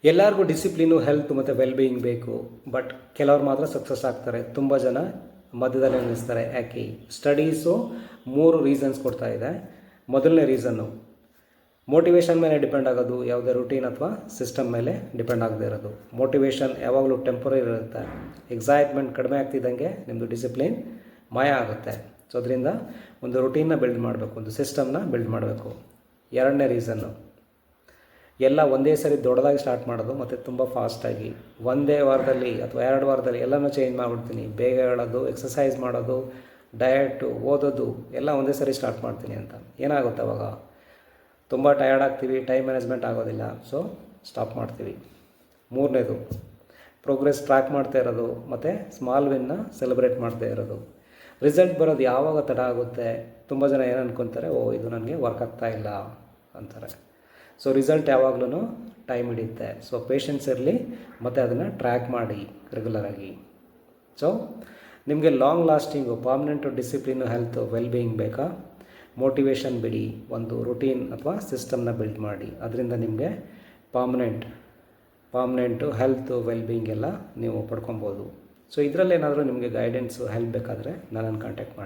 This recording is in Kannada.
ಎಲ್ಲರಿಗೂ ಡಿಸಿಪ್ಲಿನು, ಹೆಲ್ತ್ ಮತ್ತು ವೆಲ್ಬೀಯಿಂಗ್ ಬೇಕು. ಬಟ್ ಕೆಲವ್ರು ಮಾತ್ರ ಸಕ್ಸಸ್ ಆಗ್ತಾರೆ. ತುಂಬ ಜನ ಮಧ್ಯದಲ್ಲಿ ನಿಲ್ಲಿಸ್ತಾರೆ. ಯಾಕೆ? ಸ್ಟಡೀಸು 3 ರೀಸನ್ಸ್ ಕೊಡ್ತಾ ಇದೆ. ಮೊದಲನೇ ರೀಸನ್ನು ಮೋಟಿವೇಶನ್ ಮೇಲೆ ಡಿಪೆಂಡ್ ಆಗೋದು, ಯಾವುದೇ ರೂಟೀನ್ ಅಥವಾ ಸಿಸ್ಟಮ್ ಮೇಲೆ ಡಿಪೆಂಡ್ ಆಗದೆ ಇರೋದು. ಮೋಟಿವೇಶನ್ ಯಾವಾಗಲೂ ಟೆಂಪರರಿ ಇರುತ್ತೆ. ಎಕ್ಸೈಟ್ಮೆಂಟ್ ಕಡಿಮೆ ಆಗ್ತಿದ್ದಂಗೆ ನಿಮ್ಮದು ಡಿಸಿಪ್ಲಿನ್ ಮಾಯ ಆಗುತ್ತೆ. ಸೊ ಅದರಿಂದ ಒಂದು ರೂಟೀನ್ನ ಬಿಲ್ಡ್ ಮಾಡಬೇಕು, ಒಂದು ಸಿಸ್ಟಮ್ನ ಬಿಲ್ಡ್ ಮಾಡಬೇಕು. ಎರಡನೇ ರೀಸನ್ನು ಎಲ್ಲ ಒಂದೇ ಸರಿ ದೊಡ್ಡದಾಗಿ ಸ್ಟಾರ್ಟ್ ಮಾಡೋದು ಮತ್ತು ತುಂಬ ಫಾಸ್ಟಾಗಿ ಒಂದೇ ವಾರದಲ್ಲಿ ಅಥವಾ 2 ವಾರದಲ್ಲಿ ಎಲ್ಲನೂ ಚೇಂಜ್ ಮಾಡಿಬಿಡ್ತೀನಿ, ಬೇಗ ಹೇಳೋದು, ಎಕ್ಸಸೈಸ್ ಮಾಡೋದು, ಡಯಟು, ಓದೋದು ಎಲ್ಲ ಒಂದೇ ಸರಿ ಸ್ಟಾರ್ಟ್ ಮಾಡ್ತೀನಿ ಅಂತ. ಏನಾಗುತ್ತೆ ಅವಾಗ? ತುಂಬ ಟಯರ್ಡ್ ಆಗ್ತೀವಿ, ಟೈಮ್ ಮ್ಯಾನೇಜ್ಮೆಂಟ್ ಆಗೋದಿಲ್ಲ. ಸೊ ಸ್ಟಾಪ್ ಮಾಡ್ತೀವಿ. ಮೂರನೇದು ಪ್ರೋಗ್ರೆಸ್ ಟ್ರ್ಯಾಕ್ ಮಾಡ್ತಾ ಇರೋದು ಮತ್ತು ಸ್ಮಾಲ್ ವಿನ್ನ ಸೆಲೆಬ್ರೇಟ್ ಮಾಡ್ತಾ ಇರೋದು. ರಿಸಲ್ಟ್ ಬರೋದು ಯಾವಾಗ ತಡ ಆಗುತ್ತೆ? ತುಂಬ ಜನ ಏನು ಅನ್ಕೊತಾರೆ, ಇದು ನನಗೆ ವರ್ಕ್ ಆಗ್ತಾ ಇಲ್ಲ ಅಂತಾರೆ. ಸೊ ರಿಸಲ್ಟ್ ಯಾವಾಗಲೂ ಟೈಮ್ ಹಿಡಿಯುತ್ತೆ. ಸೊ ಪೇಷನ್ಸ್ ಇರಲಿ ಮತ್ತು ಅದನ್ನು ಟ್ರ್ಯಾಕ್ ಮಾಡಿ ರೆಗ್ಯುಲರಾಗಿ. ಸೊ ನಿಮಗೆ long lasting permanent discipline, health, wellbeing ಬೇಕಾ? ಮೋಟಿವೇಶನ್ ಬಿಡಿ, ಒಂದು ರುಟೀನ್ ಅಥವಾ ಸಿಸ್ಟಮ್ನ ಬಿಲ್ಡ್ ಮಾಡಿ. ಅದರಿಂದ ನಿಮಗೆ ಪರ್ಮನೆಂಟು ಹೆಲ್ತು, ವೆಲ್ಬೀಯಿಂಗ್ ಎಲ್ಲ ನೀವು ಪಡ್ಕೊಬೋದು. ಸೊ ಇದರಲ್ಲೇನಾದರೂ ನಿಮಗೆ ಗೈಡೆನ್ಸು, ಹೆಲ್ಪ್ ಬೇಕಾದರೆ ನನ್ನನ್ನು ಕಾಂಟ್ಯಾಕ್ಟ್ ಮಾಡಿ.